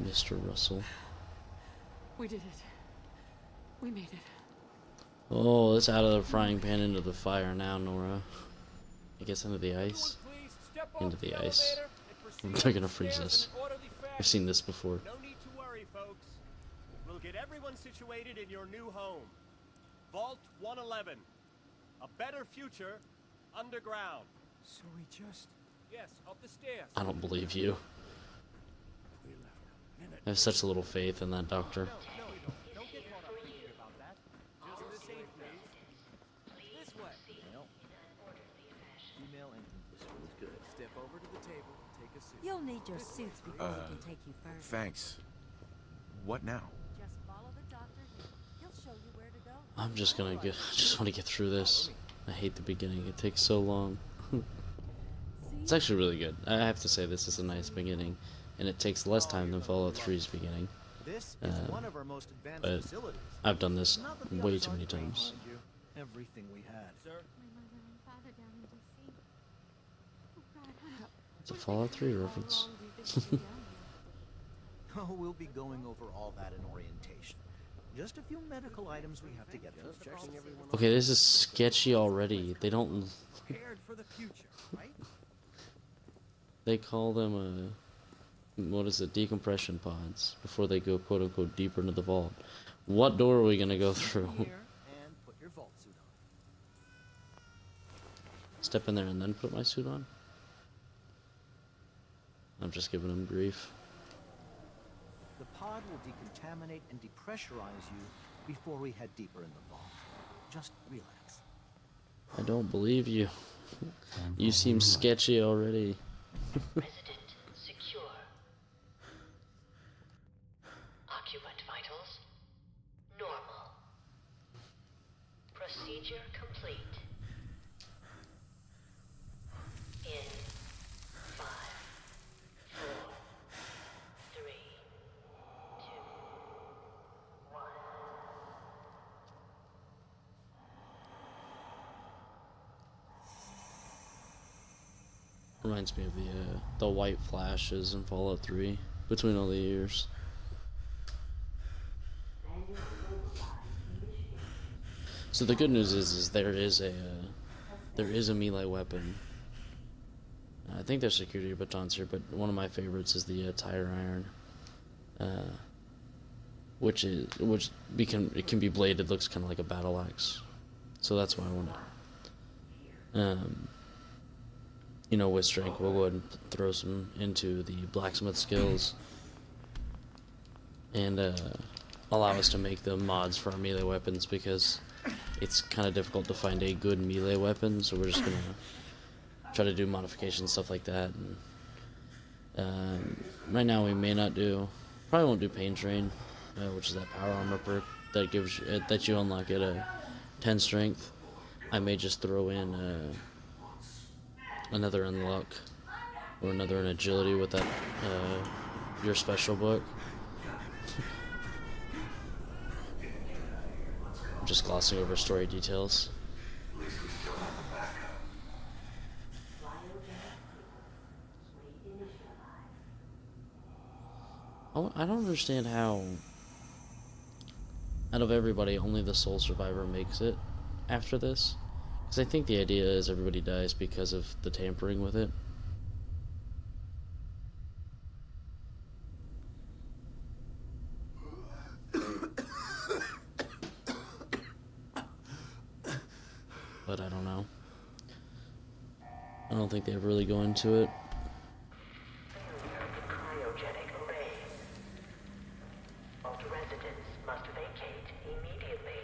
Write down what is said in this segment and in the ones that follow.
Mr. Russell. We did it. We made it. Oh, it's out of the frying pan into the fire now, Nora. I guess into the ice. Into the ice. They're gonna freeze us. I've seen this before. No need to worry, folks. We'll get everyone situated in your new home. Vault 111. A better future underground. So we just... Yes, up the stairs. I don't believe you. We left a minute. I have such little faith in that doctor. No, don't get caught up thinking about that. Just the safe, please. This way. Female entrance. This one's good. Step over to the table. Take a seat. You'll need your suits before we can take you further. Thanks. What now? Just follow the doctor here. He'll show you where to go. I'm just gonna get. I just want to get through this. I hate the beginning. It takes so long. It's actually really good. I have to say this is a nice beginning, and it takes less time than Fallout 3's beginning. This is one of our most advanced But facilities. I've done this Not that the way others too many aren't great, times. mind you. Everything we had. Sir, My mother and father down in D.C. Oh God, honey. It's a Fallout 3 reference. Oh, we'll be going over all that in orientation. Just a few medical items we have to get through. checking everyone. Okay, this is sketchy already. They don't. Prepared for the future, right? They call them what is it? Decompression pods before they go quote unquote deeper into the vault. What door are we gonna go through? Here and put your vault suit on. Step in there and then put my suit on? I'm just giving him grief. The pod will decontaminate and depressurize you before we head deeper in the vault. Just relax. I don't believe you. You seem sketchy already. Resident secure. Occupant vitals normal. Procedure complete. In 5, 4, 3, 2, 1. Reminds me of the white flashes in Fallout 3 between all the years. So the good news is there is a melee weapon. I think there's security batons here, but one of my favorites is the tire iron, which it can be bladed, looks kind of like a battle axe. So that's why I want it. You know, with strength, we'll go ahead and throw some into the blacksmith skills and allow us to make the mods for our melee weapons, because it's kind of difficult to find a good melee weapon, so we're just gonna try to do modifications, stuff like that. And right now we may not do, probably won't do Pain Train, which is that power armor perk that gives that you unlock at a 10 strength. I may just throw in another unlock or another in agility with that your special book. I'm just glossing over story details. Oh, I don't understand how out of everybody only the sole survivor makes it after this. Because I think the idea is everybody dies because of the tampering with it. But I don't know. I don't think they ever really go into it. Failure of the cryogenic array. Vault residents must vacate immediately.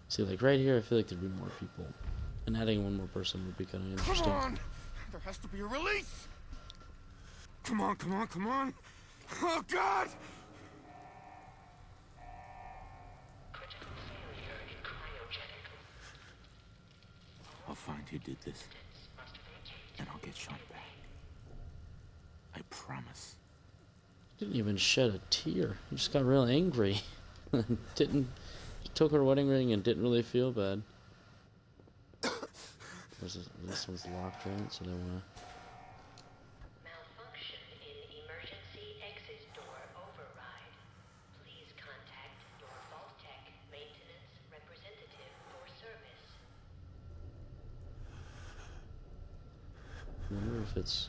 See, like right here, I feel like there'd be more people. And adding one more person would be kind of interesting. Come on! There has to be a release! Come on, come on, come on! Oh, God! Critical failure in cryogenic. I'll find who did this, Must vacate. and I'll get Sean back. I promise. Didn't even shed a tear. He just got real angry. Didn't. Took her wedding ring and didn't really feel bad. This one's locked, right? So they wanna. I wonder if it's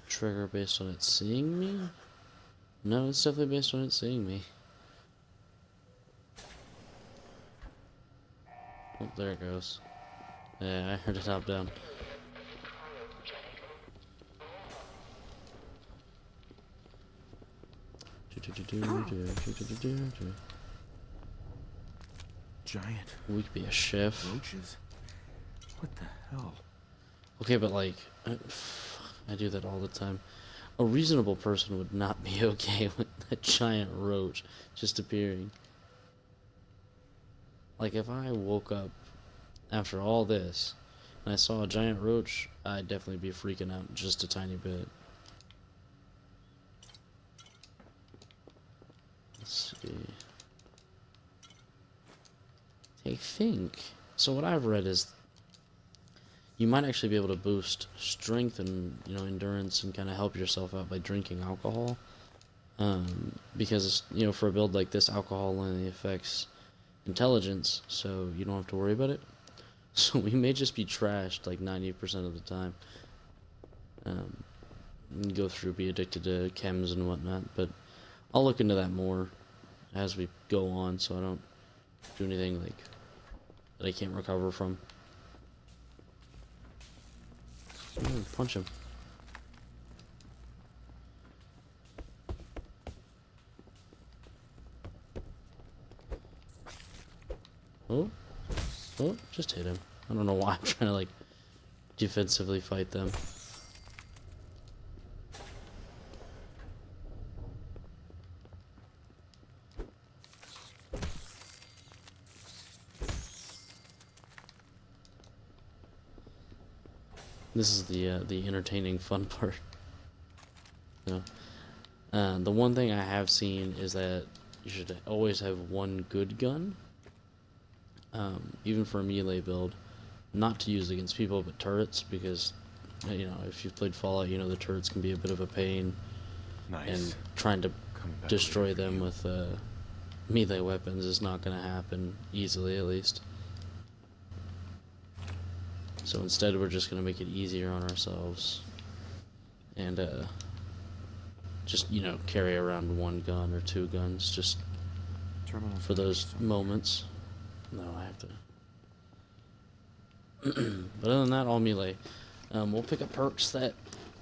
trigger based on it seeing me? No, it's definitely based on it seeing me. Oh, there it goes. Yeah, I heard it hop down. Giant We could be a chef. roaches? What the hell? Okay, but like, I do that all the time. A reasonable person would not be okay with a giant roach just appearing. Like, if I woke up after all this and I saw a giant roach, I'd definitely be freaking out just a tiny bit. Let's see. I think. So what I've read is you might actually be able to boost strength and, you know, endurance and kind of help yourself out by drinking alcohol. Because, you know, for a build like this, alcohol only affects intelligence, so you don't have to worry about it. So we may just be trashed like 90% of the time. And go through, be addicted to chems and whatnot, but I'll look into that more as we go on, so I don't do anything like that I can't recover from. Punch him. Oh, just hit him. I don't know why I'm trying to like defensively fight them. This is the entertaining fun part. You know? The one thing I have seen is that you should always have one good gun, even for a melee build, not to use against people but turrets, because, you know, if you've played Fallout, you know the turrets can be a bit of a pain. Nice. And trying to destroy them with melee weapons is not going to happen easily, at least. So instead we're just going to make it easier on ourselves and just, you know, carry around one gun or two guns just for those moments. No, I have to. But other than that, all melee. We'll pick up perks that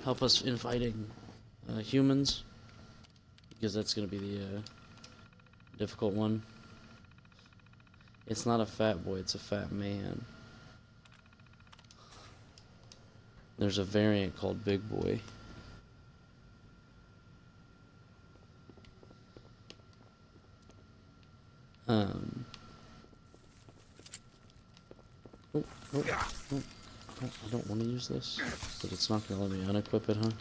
help us in fighting humans, because that's going to be the difficult one. It's not a fat boy, it's a fat man. There's a variant called Big Boy. Oh, I don't want to use this, but it's not going to let me unequip it, huh?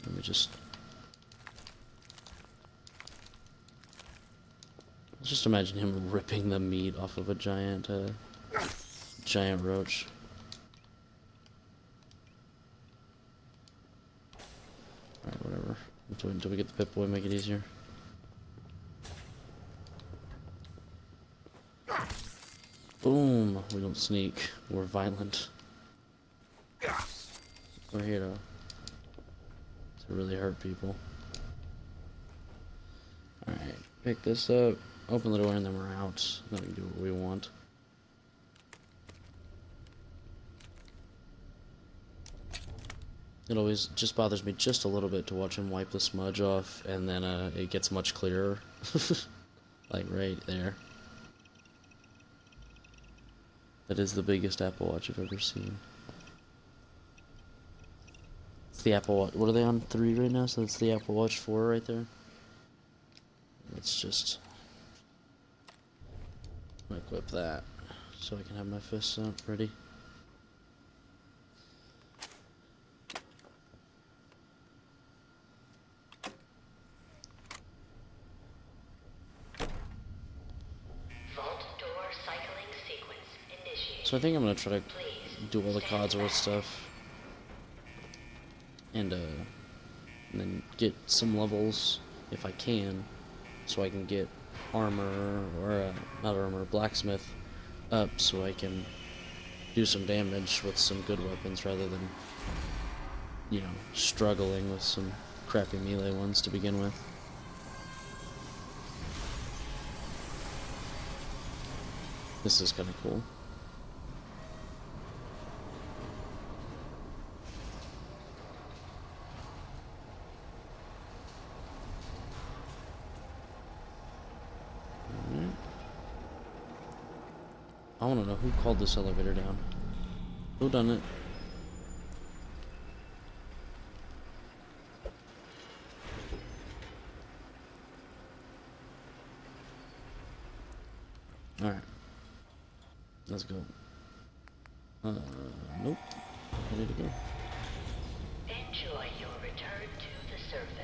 Let me just... Just imagine him ripping the meat off of a giant roach. Alright, whatever. Until we get the Pip-Boy, make it easier. Boom! We don't sneak. We're violent. We're here to really hurt people. Alright, pick this up. Open the door and then we're out. Then we can do what we want. It always just bothers me just a little bit to watch him wipe the smudge off, and then it gets much clearer. Like right there. That is the biggest Apple Watch I've ever seen. It's the Apple Watch. What are they on? 3 right now? So it's the Apple Watch 4 right there. Let's just equip that so I can have my fists out ready. Vault door cycling sequence initiated. So I think I'm gonna try to do all the Codsworth stuff and then get some levels if I can, so I can get armor, or not armor, blacksmith up so I can do some damage with some good weapons rather than, you know, struggling with some crappy melee ones to begin with. This is kind of cool. I want to know who called this elevator down. Who done it? Alright. Let's go. Nope. Ready to go. Enjoy your return to the surface.